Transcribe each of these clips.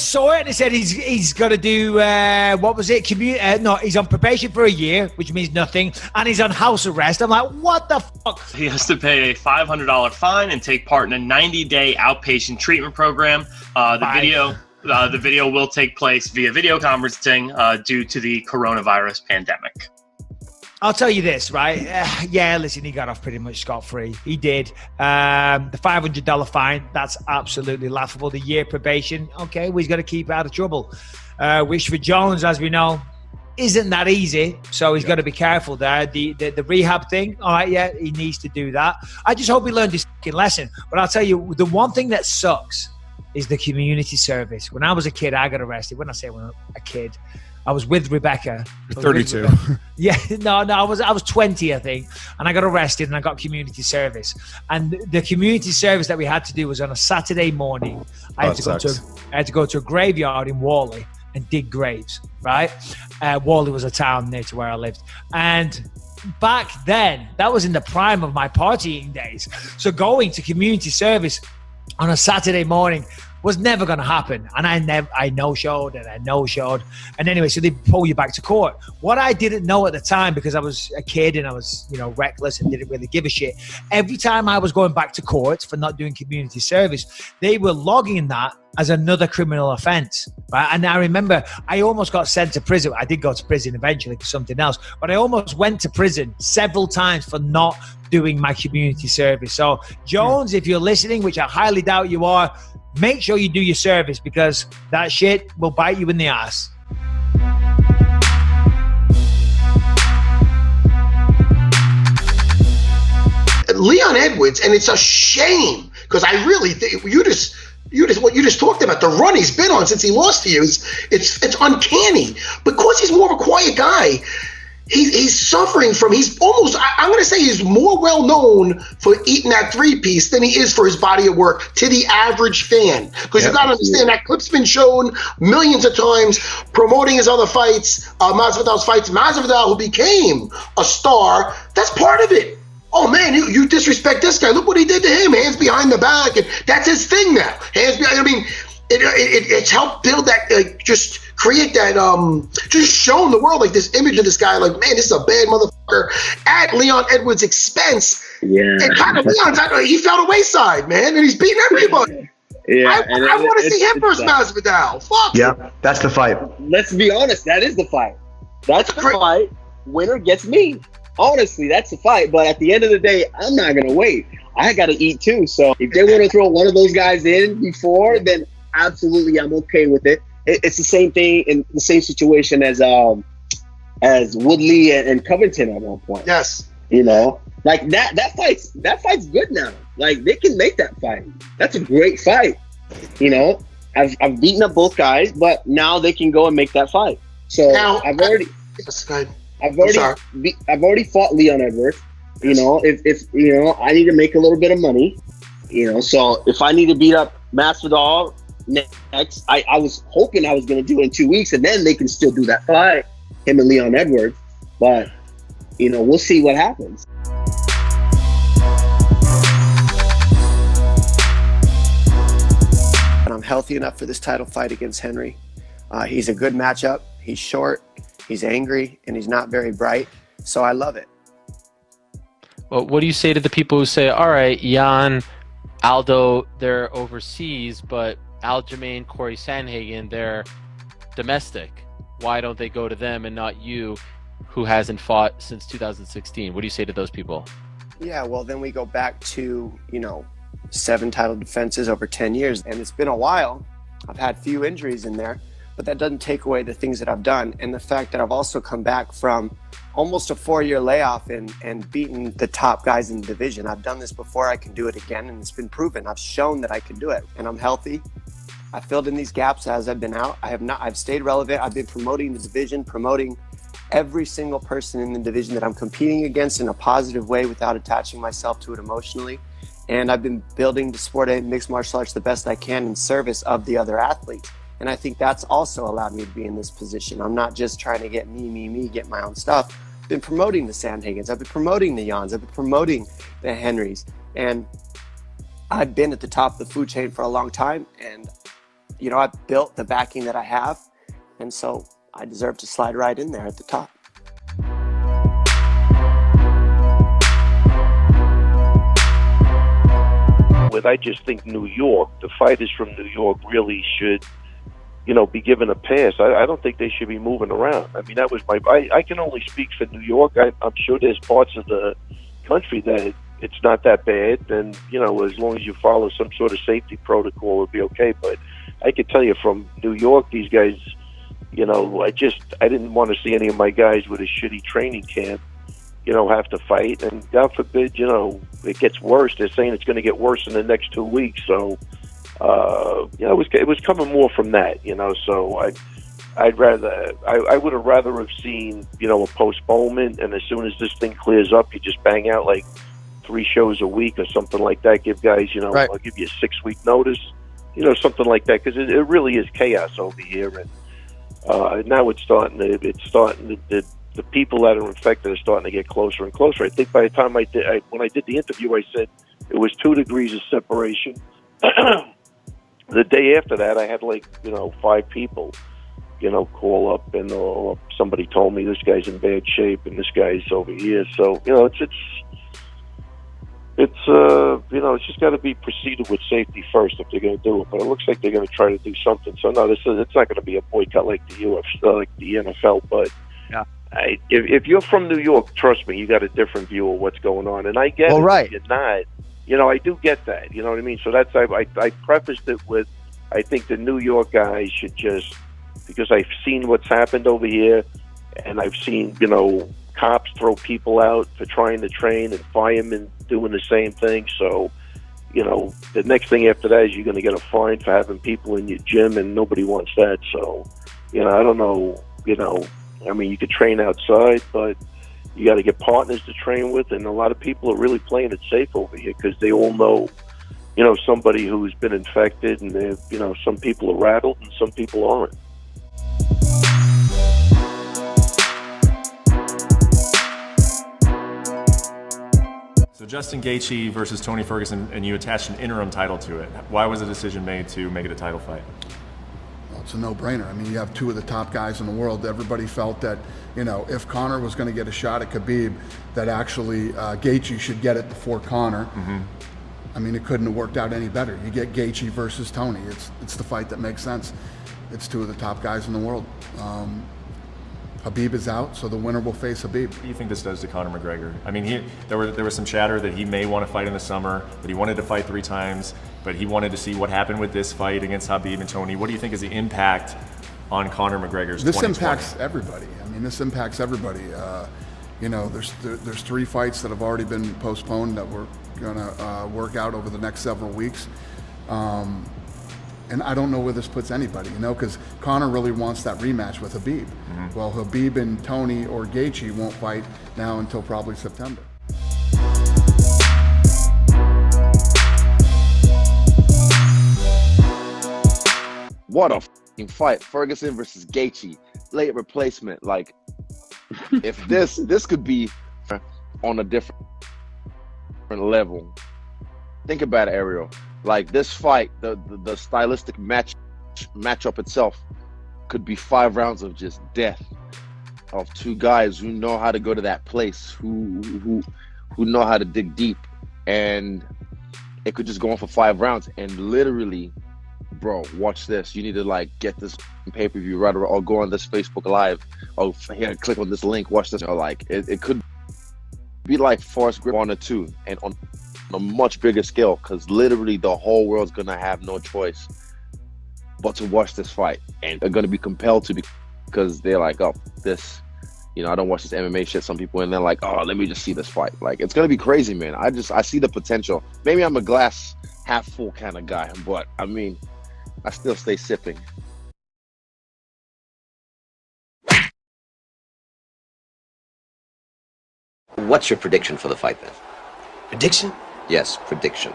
saw it and it said he's got to do, what was it? No, he's on probation for a year, which means nothing. And he's on house arrest. I'm like, what the fuck? He has to pay a $500 fine and take part in a 90-day outpatient treatment program. The video will take place via video conferencing due to the coronavirus pandemic. I'll tell you this, right? Yeah, listen, he got off pretty much scot-free. He did. The $500 fine, that's absolutely laughable. The year probation, okay, well, he's got to keep out of trouble. Which for Jones, as we know, isn't that easy. So he's got to be careful there. The rehab thing, all right, yeah, he needs to do that. I just hope he learned his fucking lesson. But I'll tell you, the one thing that sucks is the community service. When I was a kid, I got arrested. When I say when I was a kid, I was with Rebecca. You're 32. Yeah, no, I was 20, I think, and I got arrested and I got community service. And the community service that we had to do was on a Saturday morning. I had to go to a graveyard in Whalley and dig graves. Right, Whalley was a town near to where I lived, and back then that was in the prime of my partying days. So going to community service on a Saturday morning was never going to happen. And I no-showed. And anyway, so they pull you back to court. What I didn't know at the time, because I was a kid and I was, reckless and didn't really give a shit. Every time I was going back to court for not doing community service, they were logging that as another criminal offense, right? And I remember I almost got sent to prison. I did go to prison eventually for something else, but I almost went to prison several times for not doing my community service. So Jones, if you're listening, which I highly doubt you are, make sure you do your service, because that shit will bite you in the ass. Leon Edwards, and it's a shame, because I really think what you just talked about, the run he's been on since he lost to you, it's uncanny. Because he's more of a quiet guy, he's suffering from, I'm going to say he's more well known for eating that 3-piece than he is for his body of work to the average fan. Because you got to understand, that clip's been shown millions of times promoting his other fights, Masvidal's fights. Masvidal, who became a star, that's part of it. Oh man, you disrespect this guy. Look what he did to him. Hands behind the back, and that's his thing now. Hands behind. I mean, it's helped build that, just create that, just showing the world like this image of this guy. Like, man, this is a bad motherfucker at Leon Edwards' expense. Yeah, and kind of he fell to wayside, man, and he's beating everybody. Yeah, I want to see him versus Masvidal. Fuck. Yeah, that's the fight. Let's be honest. That is the fight. That's the fight. Winner gets me. Honestly, that's a fight, but at the end of the day, I'm not going to wait. I got to eat too. So if they want to throw one of those guys in before, then absolutely I'm okay with it. It's the same thing in the same situation as Woodley and Covington at one point. Yes. Like that fight's good now. Like, they can make that fight. That's a great fight. I've beaten up both guys, but now they can go and make that fight. So now, I've already fought Leon Edwards. If I need to make a little bit of money, so if I need to beat up Masvidal next, I was hoping I was going to do it in 2 weeks, and then they can still do that fight, him and Leon Edwards. But we'll see what happens. And I'm healthy enough for this title fight against Henry. He's a good matchup. He's short. He's angry, and he's not very bright, so I love it. Well, what do you say to the people who say, all right, Jan, Aldo, they're overseas, but Aljamain, Corey Sandhagen, they're domestic. Why don't they go to them and not you, who hasn't fought since 2016? What do you say to those people? Yeah, well, then we go back to, 7 title defenses over 10 years, and it's been a while. I've had few injuries in there, but that doesn't take away the things that I've done, and the fact that I've also come back from almost a 4-year layoff and beaten the top guys in the division. I've done this before. I can do it again, and it's been proven. I've shown that I can do it, and I'm healthy. I filled in these gaps as I've been out. I've stayed relevant. I've been promoting the division, promoting every single person in the division that I'm competing against in a positive way without attaching myself to it emotionally. And I've been building the sport of mixed martial arts the best I can in service of the other athletes. And I think that's also allowed me to be in this position. I'm not just trying to get me, get my own stuff. I've been promoting the Sandhagens. I've been promoting the Jans. I've been promoting the Henrys. And I've been at the top of the food chain for a long time. And you know, I built the backing that I have, and so I deserve to slide right in there at the top. I just think New York, the fighters from New York really should, you know, be given a pass. I don't think they should be moving around. I mean, that was I can only speak for New York. I'm sure there's parts of the country that it's not that bad, and, you know, as long as you follow some sort of safety protocol, it'll be okay. But I can tell you from New York, these guys, you know, I didn't want to see any of my guys with a shitty training camp, you know, have to fight. And God forbid, you know, it gets worse. They're saying it's going to get worse in the next 2 weeks. So, you know, it was coming more from that, you know. So I would have rather have seen, you know, a postponement. And as soon as this thing clears up, you just bang out like 3 shows a week or something like that. Give guys, you know, right. I'll give you a 6-week notice, you know, something like that. Because it really is chaos over here. And now it's starting to, the people that are infected are starting to get closer and closer. I think by the time when I did the interview, I said it was 2 degrees of separation. The day after that, I had like, you know, 5 people, you know, call up, and somebody told me this guy's in bad shape and this guy's over here. So, you know, it's you know, it's just got to be proceeded with safety first if they're going to do it. But it looks like they're going to try to do something. So no, it's not going to be a boycott like the UFC, like the NFL. But yeah. If you're from New York, trust me, you got a different view of what's going on. And I get it. Right. You're not. You know, I do get that. You know what I mean? So that's I prefaced it with, I think the New York guys should just, because I've seen what's happened over here, and I've seen, you know, cops throw people out for trying to train and firemen doing the same thing. So, you know, the next thing after that is you're going to get a fine for having people in your gym, and nobody wants that. So, you know, I don't know, you know, I mean, you could train outside, but you got to get partners to train with, and a lot of people are really playing it safe over here because they all know, you know, somebody who's been infected, and they're, you know, some people are rattled and some people aren't. So Justin Gaethje versus Tony Ferguson, and you attached an interim title to it. Why was the decision made to make it a title fight? Well, it's a no-brainer. I mean, you have 2 of the top guys in the world. Everybody felt that, you know, if Conor was going to get a shot at Khabib, that actually Gaethje should get it before Conor. Mm-hmm. I mean, it couldn't have worked out any better. You get Gaethje versus Tony. It's the fight that makes sense. It's 2 of the top guys in the world. Khabib is out, so the winner will face Khabib. What do you think this does to Conor McGregor? I mean, there was some chatter that he may want to fight in the summer, that he wanted to fight 3 times, but he wanted to see what happened with this fight against Khabib and Tony. What do you think is the impact on Conor McGregor's 2020? This impacts everybody. I mean, this impacts everybody. You know, there's 3 fights that have already been postponed that we're going to work out over the next several weeks. And I don't know where this puts anybody, you know, because Conor really wants that rematch with Khabib. Mm-hmm. Well, Khabib and Tony or Gaethje won't fight now until probably September. What a fucking fight. Ferguson versus Gaethje. Late replacement. Like, if this could be on a different level. Think about it, Ariel. Like, this fight, the stylistic matchup itself could be 5 rounds of just death of 2 guys who know how to go to that place, who know how to dig deep, and it could just go on for 5 rounds. And literally, bro, watch this. You need to like get this pay-per-view right, or go on this Facebook Live, or here, click on this link, watch this. You know, like it could be like Forrest Grip 1 or 2, and on a much bigger scale, because literally the whole world's gonna have no choice but to watch this fight, and they're gonna be compelled to, because they're like, oh, this, you know, I don't watch this MMA shit. Some people, and they're like, oh, let me just see this fight. Like, it's gonna be crazy, man. I see the potential. Maybe I'm a glass half full kind of guy, but I mean, I still stay sipping. What's your prediction for the fight then? Prediction? Yes, prediction.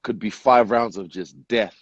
Could be 5 rounds of just death.